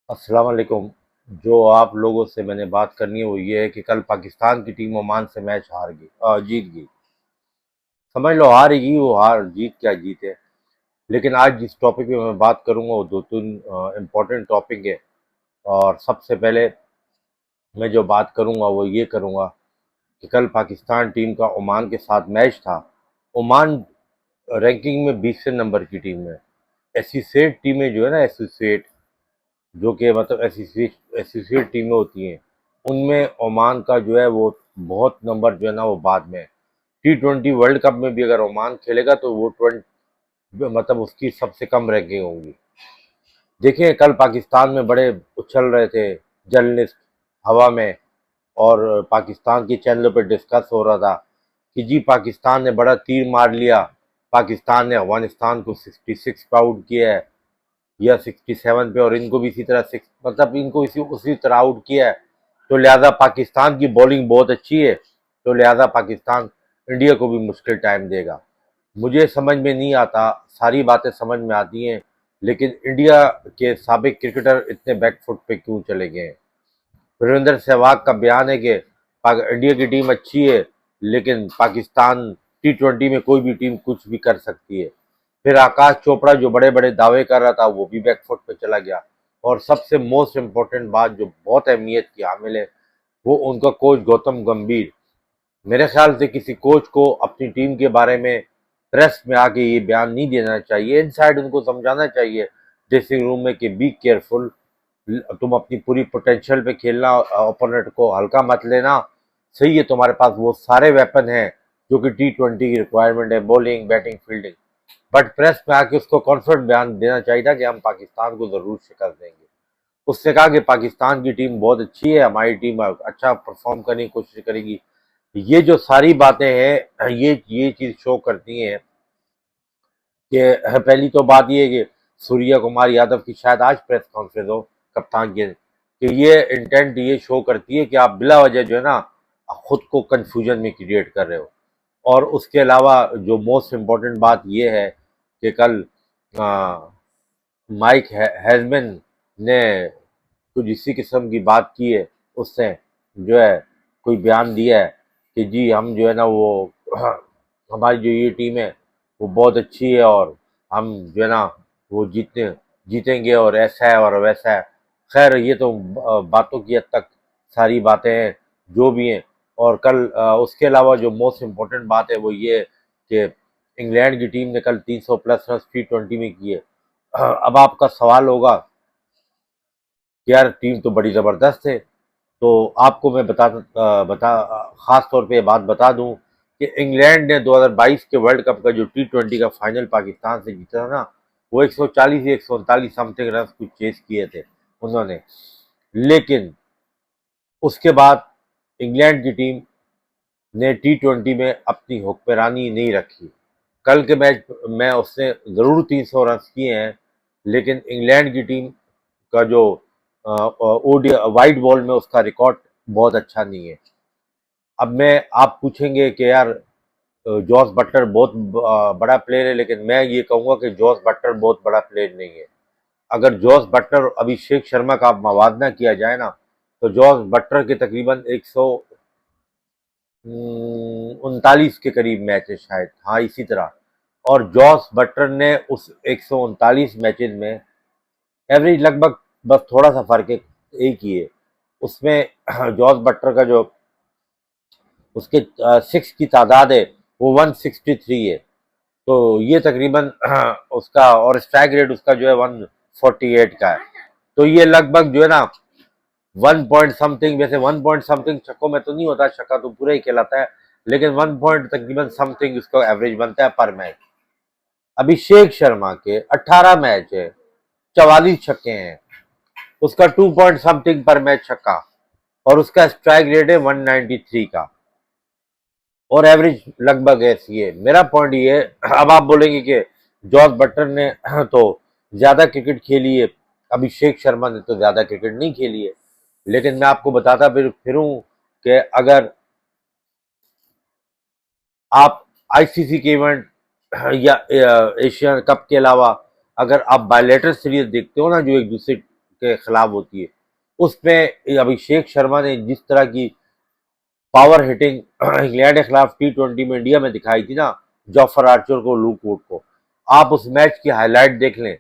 अस्सलाम वालेकुम। जो आप लोगों से मैंने बात करनी है वो ये है कि कल पाकिस्तान की टीम ओमान से मैच हार गई, जीत गई। समझ लो हार ही गई, वो हार जीत क्या जीते। लेकिन आज जिस टॉपिक पे मैं बात करूंगा वो दो तीन इम्पोर्टेंट टॉपिक है। और सबसे पहले मैं जो बात करूंगा वो ये करूंगा कि कल पाकिस्तान टीम का ओमान के साथ मैच था। ओमान रैंकिंग में 20 नंबर की टीम है। एसोसिएट टीमें जो है ना, एसोसिएट जो कि मतलब एसोसिएट टीमें होती हैं, उनमें ओमान का जो है वो बहुत नंबर जो है ना वो बाद में है। T20 वर्ल्ड कप में भी अगर ओमान खेलेगा तो वो 20 मतलब उसकी सबसे कम रैंकिंग होगी। देखिए कल पाकिस्तान में बड़े उछल रहे थे जर्नलिस्ट हवा में, और पाकिस्तान के चैनलों पर डिस्कस हो रहा था कि जी पाकिस्तान ने बड़ा तीर मार लिया, पाकिस्तान ने अफगानिस्तान को 66 पे आउट किया है या 67 पे, और इनको भी इसी तरह सिक्स मतलब इनको इसी उसी तरह आउट किया है। तो लिहाजा पाकिस्तान की बॉलिंग बहुत अच्छी है, तो लिहाजा पाकिस्तान इंडिया को भी मुश्किल टाइम देगा। मुझे समझ में नहीं आता, सारी बातें समझ में आती हैं, लेकिन इंडिया के साबिक क्रिकेटर इतने बैकफुट पे क्यों चले गए हैं। वीरेंद्र सहवाग का बयान है कि इंडिया की टीम अच्छी है, लेकिन पाकिस्तान T20 में कोई भी टीम कुछ भी कर सकती है। फिर आकाश चोपड़ा जो बड़े बड़े दावे कर रहा था वो भी बैकफुट पे चला गया। और सबसे मोस्ट इम्पोर्टेंट बात जो बहुत अहमियत की हामिल है, वो उनका कोच गौतम गंभीर। मेरे ख्याल से किसी कोच को अपनी टीम के बारे में प्रेस में आके ये बयान नहीं देना चाहिए, इनसाइड उनको समझाना चाहिए ड्रेसिंग रूम में कि बी केयरफुल, तुम अपनी पूरी पोटेंशियल पे खेलना, ओपोनेंट को हल्का मत लेना। सही है, तुम्हारे पास वो सारे वेपन हैं जो कि T20 की रिक्वायरमेंट है, bowling batting fielding. But press में आके उसको कॉन्फिडेंट बयान देना चाहिए था कि हम पाकिस्तान को जरूर शिकस्त देंगे। उसने कहा कि पाकिस्तान की टीम बहुत अच्छी है, हमारी टीम अच्छा परफॉर्म करने की कोशिश करेगी। ये जो सारी बातें हैं, ये चीज शो करती हैं कि पहली तो बात ये है कि सूर्या कुमार यादव की शायद आज प्रेस कॉन्फ्रेंस हो, कप्तान के, कि ये इंटेंट ये शो करती है कि आप बिला वजह जो है ना खुद को कंफ्यूजन में क्रिएट कर रहे हो। और उसके अलावा जो मोस्ट इम्पोर्टेंट बात ये है कि कल माइक हैजमैन ने कुछ इसी किस्म की बात की है। उससे जो है कोई बयान दिया है कि जी हम जो है ना वो हमारी जो ये टीम है वो बहुत अच्छी है, और हम जो है ना वो जीतेंगे, और ऐसा है और वैसा है। खैर ये तो बातों की हद तक सारी बातें हैं जो भी हैं। और कल उसके अलावा जो मोस्ट इम्पोर्टेंट बात है वो ये कि इंग्लैंड की टीम ने कल 300 प्लस रन T20 में किए। अब आपका सवाल होगा कि यार टीम तो बड़ी ज़बरदस्त है। तो आपको मैं खास तौर पे ये बात बता दूं कि इंग्लैंड ने 2022 के वर्ल्ड कप का जो T20 का फाइनल पाकिस्तान से जीता था ना, वो 140 या 139 समथिंग रन कुछ चेस किए थे उन्होंने। लेकिन उसके बाद इंग्लैंड की टीम ने T20 में अपनी हुक्मरानी नहीं रखी। कल के मैच में उसने ज़रूर 300 रन किए हैं, लेकिन इंग्लैंड की टीम का जो ओडी वाइट बॉल में उसका रिकॉर्ड बहुत अच्छा नहीं है। अब मैं आप पूछेंगे कि यार जॉस बटलर बहुत बड़ा प्लेयर है, लेकिन मैं ये कहूँगा कि जॉस बटलर बहुत बड़ा प्लेयर नहीं है। अगर जॉस बटलर और अभिषेक शर्मा का मवादना किया जाए ना, तो जॉस बटलर के तकरीबन 139 के करीब मैच है शायद, हाँ इसी तरह। और जॉस बटलर ने उस 139 मैचेस में एवरेज लगभग बस थोड़ा सा फर्क है, एक ही है उसमें। जॉस बटलर का जो उसके सिक्स की तादाद है वो 163 है। तो ये तकरीबन उसका, और स्ट्राइक रेट उसका जो है 148 का है। तो ये लगभग जो है ना 1 पॉइंट समथिंग, वैसे 1 पॉइंट समथिंग छक्कों में तो नहीं होता, छक्का तो पूरा ही कहलाता है, लेकिन 1 पॉइंट तकरीबन समथिंग उसका एवरेज बनता है पर मैच। अभिषेक शर्मा के 18 मैच है, 44 छक्के हैं, उसका 2 पॉइंट समथिंग पर मैच छक्का, और उसका स्ट्राइक रेट है 193 का, और एवरेज लगभग ऐसी है। मेरा पॉइंट ये है, अब आप बोलेंगे कि जॉर्ज बटलर ने तो ज्यादा क्रिकेट खेली है, अभिषेक शर्मा ने तो ज्यादा क्रिकेट नहीं खेली है। लेकिन मैं आपको बताता फिरूं कि अगर आप आईसीसी के इवेंट या एशिया कप के अलावा अगर आप बायलेटरल सीरीज देखते हो ना, जो एक दूसरे के खिलाफ होती है, उसमें अभिषेक शर्मा ने जिस तरह की पावर हिटिंग इंग्लैंड के खिलाफ T20 में इंडिया में दिखाई थी ना, जॉफर आर्चर को, लूक वुड को, आप उस मैच की हाईलाइट देख लें,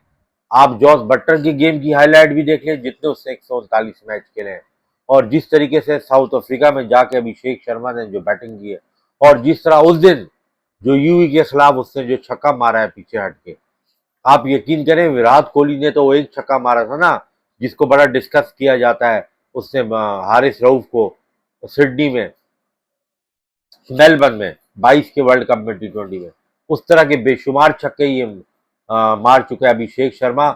आप जॉस बटलर की गेम की हाईलाइट भी देख लें जितने उसने 139 मैच खेले हैं, और जिस तरीके से साउथ अफ्रीका में जाके अभिषेक शर्मा ने जो बैटिंग की है, और जिस तरह उस दिन जो यूवी के खिलाफ उसने जो छक्का मारा है पीछे हट के, आप यकीन करें विराट कोहली ने तो वो एक छक्का मारा था ना जिसको बड़ा डिस्कस किया जाता है, उसने हारिस रऊफ को सिडनी में, मेलबर्न में 22 के वर्ल्ड कप में T20 में, उस तरह के बेशुमार छक्के ये मार चुका है अभिषेक शर्मा,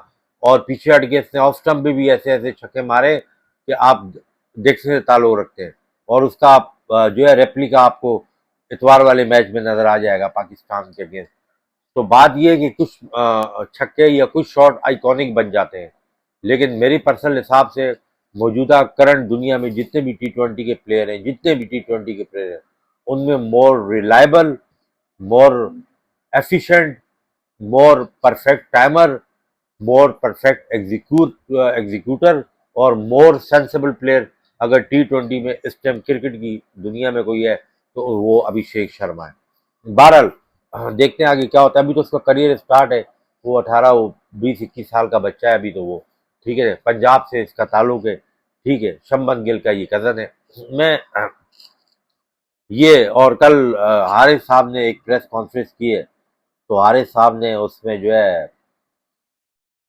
और पीछे हट के इसने ऑफ स्टंप पे भी ऐसे ऐसे छक्के मारे कि आप देखने से ताल्लुक रखते हैं, और उसका आप जो है रेप्लिका आपको इतवार वाले मैच में नजर आ जाएगा पाकिस्तान के अगेंस्ट। तो बात यह है कि कुछ छक्के या कुछ शॉट आइकॉनिक बन जाते हैं, लेकिन मेरी पर्सनल हिसाब से मौजूदा करंट दुनिया में जितने भी T20 के प्लेयर हैं, जितने भी T20 के प्लेयर हैं, उनमें more reliable, more efficient, more perfect timer, more perfect executor और मोर सेंसिबल प्लेयर अगर T20 में इस टाइम क्रिकेट की दुनिया में कोई है तो वो अभिषेक शर्मा है। बहरहाल देखते हैं आगे क्या होता है। अभी तो उसका करियर स्टार्ट है, वो 18 वो 20-21 साल का बच्चा है अभी तो वो, ठीक है, पंजाब से इसका ताल्लुक है, ठीक है, शंबन गिल का ये कजन है। मैं ये और कल हारिस साहब ने एक प्रेस कॉन्फ्रेंस की है, तो हारिस साहब ने उसमें जो है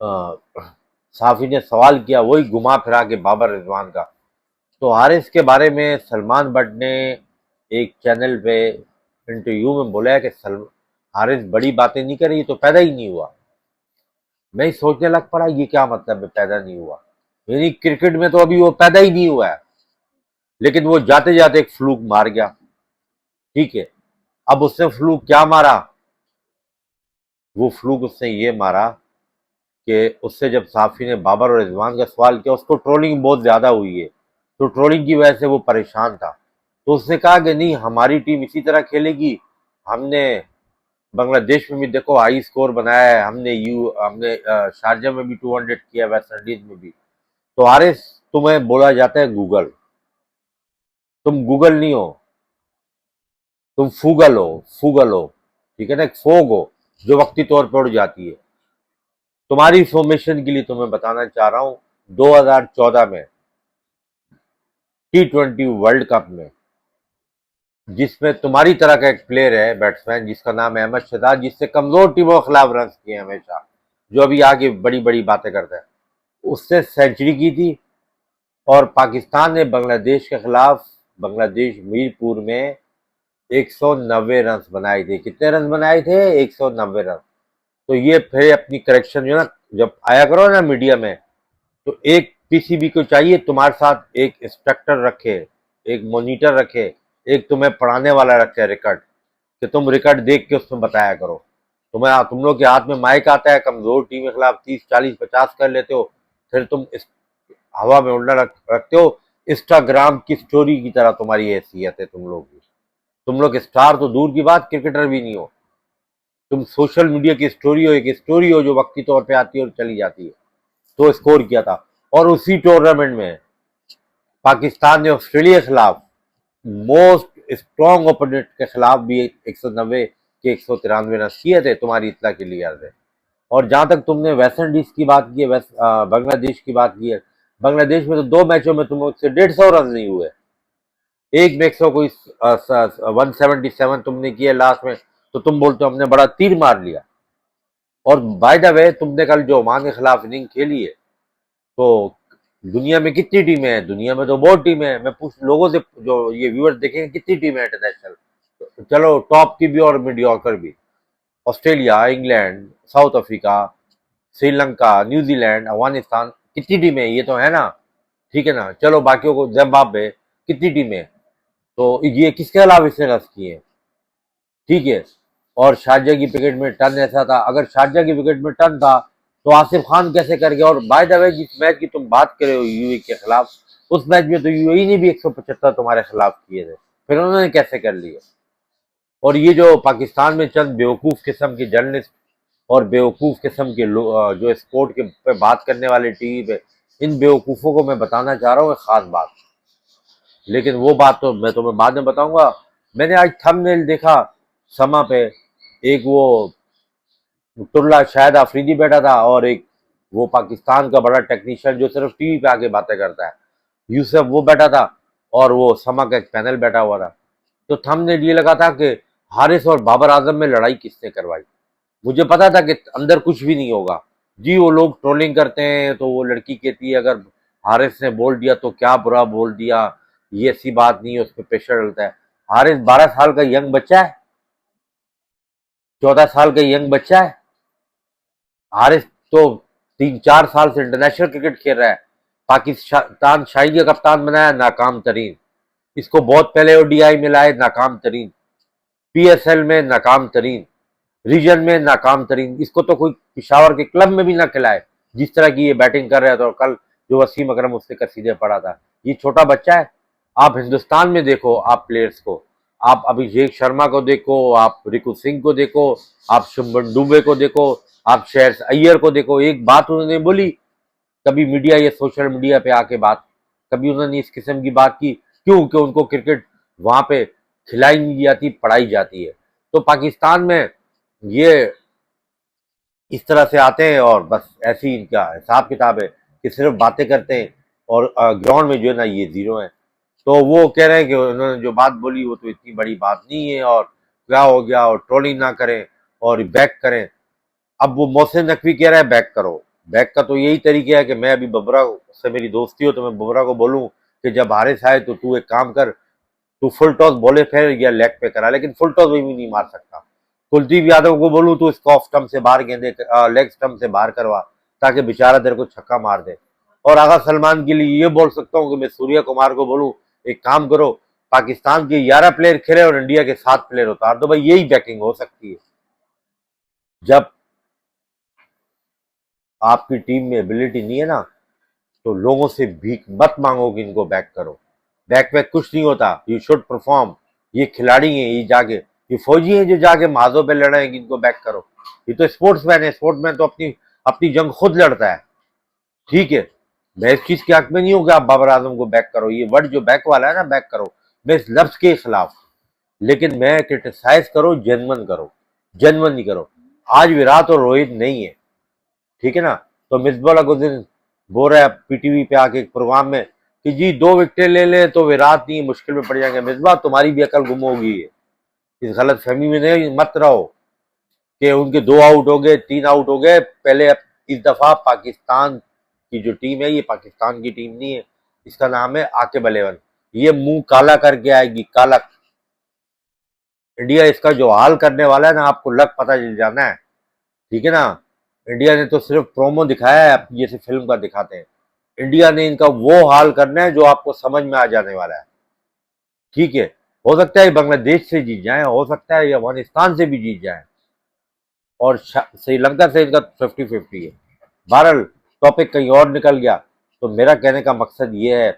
साफी ने सवाल किया वही घुमा फिरा के बाबर रिजवान का, तो हारिस के बारे में सलमान बट ने एक चैनल पे इंटरव्यू में बोला है कि हारिस बड़ी बातें नहीं करे, ये तो पैदा ही नहीं हुआ। मैं ही सोचने लग पड़ा ये क्या मतलब है पैदा नहीं हुआ, यानी क्रिकेट में तो अभी वो पैदा ही नहीं हुआ है, लेकिन वो जाते जाते एक फ्लूक मार गया, ठीक है। अब उसने फ्लूक क्या मारा, वो फ्लूक उसने ये मारा कि उससे जब साफी ने बाबर और रिजवान का सवाल किया, उसको ट्रोलिंग बहुत ज्यादा हुई है, तो ट्रोलिंग की वजह से वो परेशान था, तो उसने कहा कि नहीं हमारी टीम इसी तरह खेलेगी, हमने बांग्लादेश में भी देखो हाई स्कोर बनाया है, हमने शारजा में भी 200 किया, वेस्ट इंडीज में भी। तो आरिस तुम्हें बोला जाता है गूगल, तुम गूगल नहीं हो, तुम फूगल हो, ठीक है ना, एक फोग हो जो वक्ती तौर पर उड़ जाती है। तुम्हारी इंफॉर्मेशन के लिए तुम्हें बताना चाह रहा हूं, 2014 में T20 वर्ल्ड कप में जिसमें तुम्हारी तरह का एक प्लेयर है बैट्समैन जिसका नाम है अहमद शहजाद, जिससे कमजोर टीमों के खिलाफ रन किए हमेशा, जो अभी आगे बड़ी बड़ी बातें करता है, उससे सेंचुरी की थी, और पाकिस्तान ने बांग्लादेश के खिलाफ बांग्लादेश मीरपुर में 190 रन बनाए थे। कितने रन बनाए थे? 190 रन। तो ये फिर अपनी करेक्शन जो ना, जब आया करो ना मीडिया में, तो एक पीसीबी को चाहिए तुम्हारे साथ एक इंस्ट्रक्टर रखे, एक मॉनिटर रखे, एक तुम्हें पढ़ाने वाला रखे रिकॉर्ड, कि तुम रिकॉर्ड देख के उसमें बताया करो। तुम लोग के हाथ में माइक आता है, कमजोर टीम के खिलाफ 30, 40, 50 कर लेते हो, फिर तुम इस हवा में उड़ना रखते हो। इंस्टाग्राम की स्टोरी की तरह तुम्हारी हैसियत है तुम लोग की। तुम लोग स्टार तो दूर की बात, क्रिकेटर भी नहीं हो, तुम सोशल मीडिया की स्टोरी हो, एक स्टोरी हो जो वक्ती तौर पे आती है और चली जाती है। तो स्कोर किया था, और उसी टूर्नामेंट में पाकिस्तान ने ऑस्ट्रेलिया के खिलाफ मोस्ट स्ट्रॉन्ग ओपोनेंट के खिलाफ भी 190 के 193 रन किए थे, तुम्हारी इतना क्लियर है। और जहां तक तुमने वेस्ट इंडीज की बात की है, बांग्लादेश की बात की है, बांग्लादेश में तो 2 मैचों में तुम उससे 150 रन नहीं हुए, एक में 100 कोई 177 तुमने किया लास्ट में, तो तुम बोलते हो हमने बड़ा तीर मार लिया। और बाय द वे तुमने कल जो ओमान के खिलाफ इनिंग खेली है, तो दुनिया में कितनी टीमें हैं? दुनिया में तो बहुत टीमें हैं। मैं पूछ लोगों से, जो ये व्यूअर्स देखेंगे कितनी टीमें हैं इंटरनेशनल, चलो टॉप की भी और मीडियोकर भी, Australia, England, south Africa, Sri Lanka, New Zealand, Afghanistan, कितनी टीमें हैं? ये तो है ना, ठीक है ना। चलो बाकियों को, जिम्बाब्वे, कितनी टीमें हैं? तो ये किसके खिलाफ इसने रन किए, ठीक है। और शारजा की विकेट में टर्न ऐसा था, अगर शारजा की विकेट में टर्न था तो आसिफ खान कैसे कर गया? और बाय द वे जिस मैच की तुम बात कर रहे हो यूएई के खिलाफ, उस मैच में तो यूएई ने भी 175 तुम्हारे खिलाफ किए थे, फिर उन्होंने कैसे कर लिए? और ये जो पाकिस्तान में चंद बेवकूफ किस्म के जर्नलिस्ट और बेवकूफ किस्म के जो स्पोर्ट के पे बात करने वाले टीवी पे इन बेवकूफ़ों को मैं बताना चाह रहा हूँ एक ख़ास बात, लेकिन वो बात तो मैं तुम्हें बाद में बताऊंगा। मैंने आज थंबनेल देखा समा पे, एक वो तुल्ला शाहिद आफरीदी बैठा था और एक वो पाकिस्तान का बड़ा टेक्नीशियन जो सिर्फ टीवी पे आके बातें करता है, यूसुफ, वो बैठा था, और वो समा का एक पैनल बैठा हुआ था। तो थंबनेल ये लगा था कि हारिस और बाबर आजम में लड़ाई किसने करवाई। मुझे पता था कि अंदर कुछ भी नहीं होगा। जी वो लोग ट्रोलिंग करते हैं तो वो लड़की कहती है अगर हारिस ने बोल दिया तो क्या बुरा बोल दिया, ये ऐसी बात नहीं है, उस पर प्रेशर डलता है। हारिस 12 साल का यंग बच्चा है, 14 साल का यंग बच्चा है। हारिस तो 3-4 साल से इंटरनेशनल क्रिकेट खेल रहा है, पाकिस्तान शाही का कप्तान बनाया, नाकाम तरीन। इसको बहुत पहले ओडीआई में लाए, नाकाम तरीन। पीएसएल में नाकाम तरीन, रीजन में नाकाम तरीन। इसको तो कोई पिशावर के क्लब में भी ना खिलाए जिस तरह की ये बैटिंग कर रहा था। और कल जो वसीम अकरम उससे कसीदे पड़ा था, ये छोटा बच्चा है। आप हिंदुस्तान में देखो, आप प्लेयर्स को, आप अभिषेक शर्मा को देखो, आप रिकू सिंह को देखो, आप शुभमन दुबे को देखो, आप श्रेयस अय्यर को देखो। एक बात उन्होंने बोली कभी मीडिया या सोशल मीडिया पे आके बात, कभी उन्होंने इस किस्म की बात की? क्यों? कि उनको क्रिकेट वहां पे खिलाई नहीं जाती, पढ़ाई जाती है। तो पाकिस्तान में ये इस तरह से आते हैं और बस ऐसी इनका हिसाब किताब है कि सिर्फ बातें करते हैं और ग्राउंड में जो है ना ये जीरो है। तो वो कह रहे हैं कि उन्होंने जो बात बोली वो तो इतनी बड़ी बात नहीं है और क्या हो गया, और ट्रोलिंग ना करें और बैक करें। अब वो मोहसिन नकवी कह रहा है बैक करो। बैक का तो यही तरीका है कि मैं अभी बुमराह से मेरी दोस्ती हो तो मैं बुमराह को बोलूं कि जब हारिस आए तो तू एक काम कर, तू फुल टॉस बोले फिर या लेग पे करा, लेकिन फुल टॉस भी नहीं मार सकता। कुलदीप यादव को बोलूं तो इसको ऑफ स्टंप से बाहर गेंदे, लेग स्टंप से बाहर करवा, ताकि बेचारा तेरे को छक्का मार दे। और आगा सलमान के लिए ये बोल सकता हूँ कि मैं सूर्य कुमार को बोलूं एक काम करो, पाकिस्तान के 11 प्लेयर खेले और इंडिया के 7 प्लेयर उतार दो। भाई यही बैटिंग हो सकती है। जब आपकी टीम में एबिलिटी नहीं है ना, तो लोगों से भीख मत मांगो कि इनको बैक करो। बैक वैक कुछ नहीं होता, यू शुड परफॉर्म। ये खिलाड़ी हैं, ये जाके, ये फौजी हैं जो जाके माजों पे लड़े हैं कि इनको बैक करो। ये तो स्पोर्ट्समैन है, स्पोर्ट्समैन तो अपनी अपनी जंग खुद लड़ता है। ठीक है, मैं इस चीज के हक में नहीं हूं कि आप बाबर आजम को बैक करो, ये वर्ड जो बैक वाला है ना, बैक करो, मैं इस लफ्ज के खिलाफ। लेकिन मैं क्रिटिसाइज करो, जेन्युइन करो, जेन्युइन नहीं करो। आज विराट और रोहित नहीं है, ठीक है ना, तो मिसबाह उस दिन बोल रहा है पीटीवी पे आके एक प्रोग्राम में कि जी 2 विकेटें ले ले तो विराट नहीं मुश्किल में पड़ जाएंगे। मिसबाह तुम्हारी भी अकल गुम होगी, इस गलत फहमी में नहीं मत रहो कि उनके 2 आउट हो गए, 3 आउट हो गए। पहले इस दफा पाकिस्तान की जो टीम है ये पाकिस्तान की टीम नहीं है, इसका नाम है आकिब 11। ये मुंह काला करके आएगी, काला। इंडिया इसका जो हाल करने वाला है ना, आपको लग पता चल जाना है, ठीक है ना। इंडिया ने तो सिर्फ प्रोमो दिखाया है, जैसे फिल्म का दिखाते हैं। इंडिया ने इनका वो हाल करना है जो आपको समझ में आ जाने वाला है, ठीक है। हो सकता है बांग्लादेश से जीत जाए, हो सकता है अफगानिस्तान से भी जीत जाए, और श्रीलंका से इनका 50-50 है। बहरहाल टॉपिक कहीं और निकल गया। तो मेरा कहने का मकसद ये है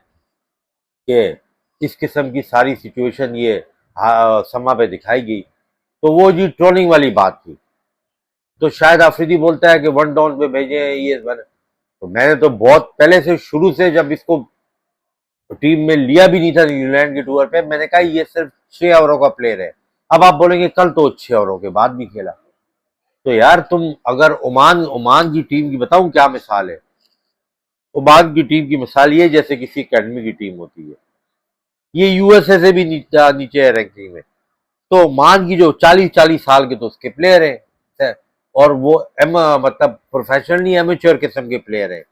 कि इस किस्म की सारी सिचुएशन ये समा पे दिखाई गई। तो वो जी ट्रोलिंग वाली बात थी। तो शायद आफरीदी बोलता है कि 1 डाउन पे भेजे ये तो मैंने तो बहुत पहले से शुरू से जब इसको टीम में लिया भी नहीं था न्यूजीलैंड के टूर पे, मैंने कहा ये सिर्फ 6 ओवरों का प्लेयर है। अब आप बोलेंगे कल तो 6 ओवरों के बाद भी खेला। तो यार तुम अगर ओमान ओमान की टीम की बताऊं क्या मिसाल है, ओमान की टीम की मिसाल ये जैसे किसी अकेडमी की टीम होती है। ये यूएसए से भी नीचे है रैंकिंग में। तो ओमान की जो 40-40 साल के तो उसके प्लेयर हैं, और वो मतलब प्रोफेशनल नहीं, एमेच्योर किस्म के प्लेयर है।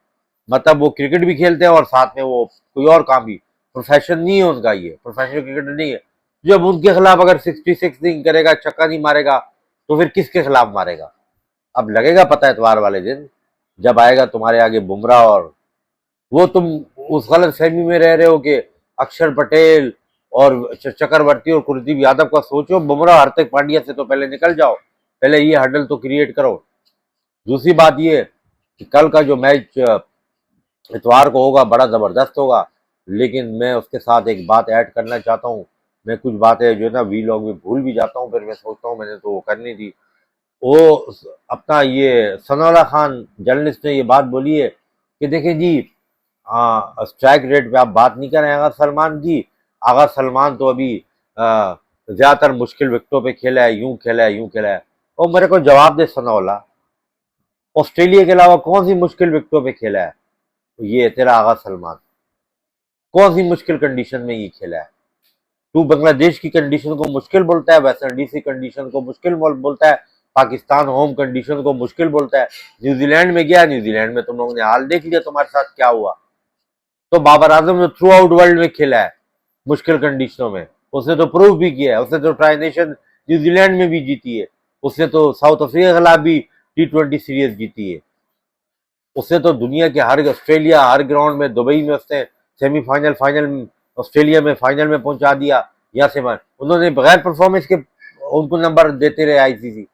मतलब वो क्रिकेट भी खेलते हैं और साथ में वो कोई और काम भी। प्रोफेशन नहीं है उनका, ये प्रोफेशनल क्रिकेटर नहीं है। जब उनके खिलाफ अगर 66 नहीं करेगा, छक्का नहीं मारेगा, तो फिर किसके खिलाफ मारेगा? अब लगेगा पता इतवार वाले दिन, जब आएगा तुम्हारे आगे बुमराह। और वो तुम उस गलत फहमी में रह रहे हो कि अक्षर पटेल और चक्रवर्ती और कुलदीप यादव का सोचो, बुमराह हार्दिक पांड्या से तो पहले निकल जाओ, पहले ये हडल तो क्रिएट करो। दूसरी बात ये कि कल का जो मैच इतवार को होगा बड़ा ज़बरदस्त होगा। लेकिन मैं उसके साथ एक बात ऐड करना चाहता हूँ। मैं कुछ बातें जो है ना वीलॉग में भूल भी जाता हूँ, फिर मैं सोचता हूँ मैंने तो वो करनी थी। वो अपना ये सनाउल्लाह खान जर्नलिस्ट ने ये बात बोली है कि देखें जी, स्ट्राइक रेट पे आप बात नहीं करें आगा सलमान की। आगा सलमान तो अभी ज्यादातर मुश्किल विकेटों पे खेला है, यूं खेला है, यूं खेला है। और मेरे को जवाब दे सनाउल्लाह, ऑस्ट्रेलिया के अलावा कौन सी मुश्किल विकेटों पे खेला है? ये तेरा आगा सलमान कौन सी मुश्किल कंडीशन में ये खेला है? तू बांग्लादेश की कंडीशन को मुश्किल बोलता है, वेस्ट इंडीज की कंडीशन को मुश्किल बोलता है, पाकिस्तान होम कंडीशन को मुश्किल बोलता है। न्यूजीलैंड में गया, न्यूजीलैंड में तुम लोगों ने हाल देख लिया तुम्हारे साथ क्या हुआ। तो बाबर आजम ने थ्रू आउट वर्ल्ड में खेला है मुश्किल कंडीशनों में, उसने तो प्रूव भी किया है। उसने तो ट्राई नेशन न्यूजीलैंड में भी जीती है, उसने तो साउथ अफ्रीका के खिलाफ भी T20 सीरीज जीती है। उसने तो दुनिया के हर ऑस्ट्रेलिया हर ग्राउंड में, दुबई में उसने सेमीफाइनल, फाइनल, ऑस्ट्रेलिया में फाइनल में पहुंचा दिया। यहाँ से उन्होंने बगैर परफॉर्मेंस के उनको नंबर देते रहे ICC।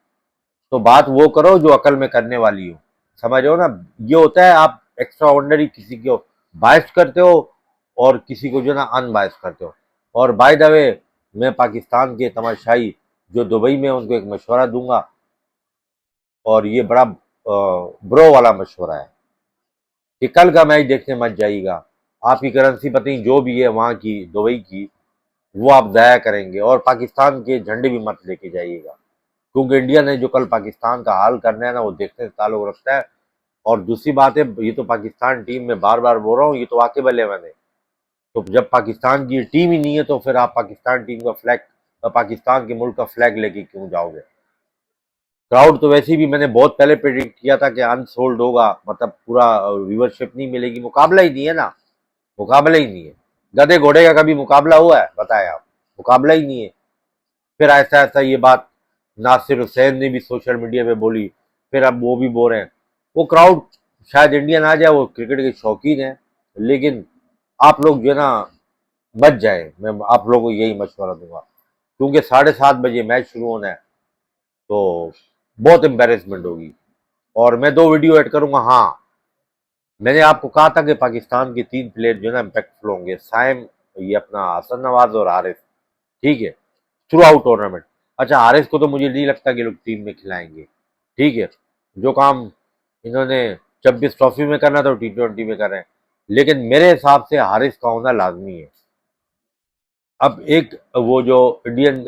तो बात वो करो जो अकल में करने वाली हो, समझ रहे हो ना। ये होता है आप एक्स्ट्रा ऑर्डिनरी किसी को बायस करते हो और किसी को जो ना अनबायस करते हो। और बाय द वे, मैं पाकिस्तान के तमाशाई जो दुबई में, उनको एक मशवरा दूंगा, और ये बड़ा ब्रो वाला मशवरा है कि कल का मैच देखने मत जाइएगा। आपकी करेंसी पता नहीं जो भी है वहाँ की, दुबई की, वो आप ज़ाया करेंगे। और पाकिस्तान के झंडे भी मत लेके जाइएगा, क्योंकि इंडिया ने जो कल पाकिस्तान का हाल करना है ना, वो देखने से ताल्लुक रखता है। और दूसरी बात है, ये तो पाकिस्तान टीम में बार बार बोल रहा हूँ, ये तो वाक़ई इलेवन है। तो जब पाकिस्तान की टीम ही नहीं है, तो फिर आप पाकिस्तान टीम का फ्लैग, पाकिस्तान के मुल्क का फ्लैग लेके क्यों जाओगे? क्राउड तो वैसे भी मैंने बहुत पहले प्रेडिक्ट किया था कि अनसोल्ड होगा, मतलब पूरा व्यूवरशिप नहीं मिलेगी। मुकाबला ही नहीं है ना, मुकाबला ही नहीं है। गधे घोड़े का कभी मुकाबला हुआ है बताए आप? मुकाबला ही नहीं है। फिर ऐसा ऐसा ये बात नासिर हुसैन ने भी सोशल मीडिया पे बोली, फिर अब वो भी बोल रहे हैं। वो क्राउड शायद इंडियन आ जाए, वो क्रिकेट के शौकीन है, लेकिन आप लोग जो है ना बच जाए, मैं आप लोगों को यही मशवरा दूंगा, क्योंकि 7:30 बजे मैच शुरू होना है, तो बहुत एम्बेरसमेंट होगी। और मैं 2 वीडियो ऐड करूंगा। हाँ, मैंने आपको कहा था कि पाकिस्तान के 3 प्लेयर जो है ना इम्पैक्टफुल होंगे, साइम, ये अपना हसन नवाज और हारिस, ठीक है, थ्रू आउट टूर्नामेंट। अच्छा, हारिस को तो मुझे नहीं लगता कि लोग टीम में खिलाएंगे, ठीक है। जो काम इन्होंने 26 ट्रॉफी में करना था, T20 में कर रहे हैं, लेकिन मेरे हिसाब से हारिस का होना लाजमी है। अब एक वो जो इंडियन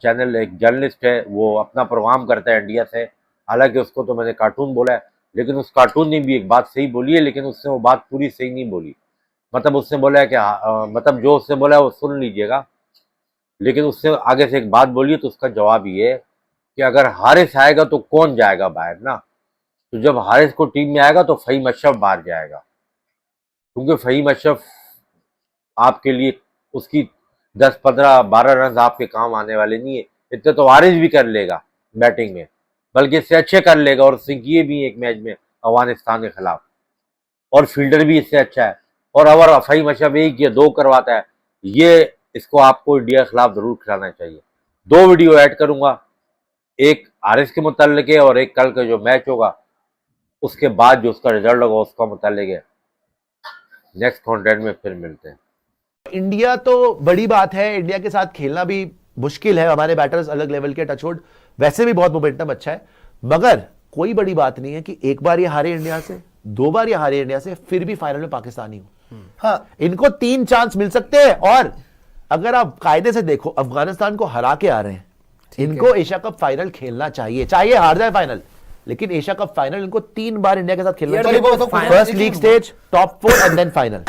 चैनल, एक जर्नलिस्ट है, वो अपना प्रोग्राम करता है इंडिया से, हालांकि उसको तो मैंने कार्टून बोला है, लेकिन उस कार्टून ने भी एक बात सही बोली है, लेकिन उसने वो बात पूरी सही नहीं बोली। मतलब उसने बोला है कि मतलब जो उसने बोला है वो सुन लीजिएगा, लेकिन उससे आगे से एक बात बोली है, तो उसका जवाब ये है कि अगर हारिस आएगा तो कौन जाएगा बाहर ना। तो जब हारिस को टीम में आएगा तो फ़हीम अशरफ बाहर जाएगा, क्योंकि फ़हीम अशरफ आपके लिए, उसकी 10, 15, 12 रन आपके काम आने वाले नहीं है। इतने तो हारिस भी कर लेगा बैटिंग में, बल्कि इससे अच्छे कर लेगा, और उसने किए भी एक मैच में अफगानिस्तान के खिलाफ, और फील्डर भी इससे अच्छा है। और अगर फ़हीम अशरफ 1 या 2 करवाता है, ये इसको आपको इंडिया के खिलाफ जरूर खिलाना चाहिए। 2 वीडियो ऐड करूंगा, एक हारिस के मुताल्लिक है और एक कल का जो मैच होगा उसके बाद जो उसका रिजल्ट होगा उसका मुताल्लिक है। नेक्स्ट कंटेंट में फिर मिलते हैं। इंडिया तो बड़ी बात है, इंडिया के साथ खेलना भी मुश्किल है, हमारे बैटर्स अलग लेवल के, टचवुड वैसे भी बहुत मोमेंटम अच्छा है, मगर कोई बड़ी बात नहीं है कि एक बार ये हारे इंडिया से, 2 बार ये हारे इंडिया से, फिर भी फाइनल में पाकिस्तानी हो। हाँ, इनको 3 चांस मिल सकते हैं। और अगर आप कायदे से देखो, अफगानिस्तान को हरा के आ रहे हैं, इनको एशिया कप फाइनल खेलना चाहिए, चाहे हार जाए फाइनल, लेकिन एशिया कप फाइनल इनको 3 बार इंडिया के साथ खेलना चाहिए। First league stage, top 4 and then final.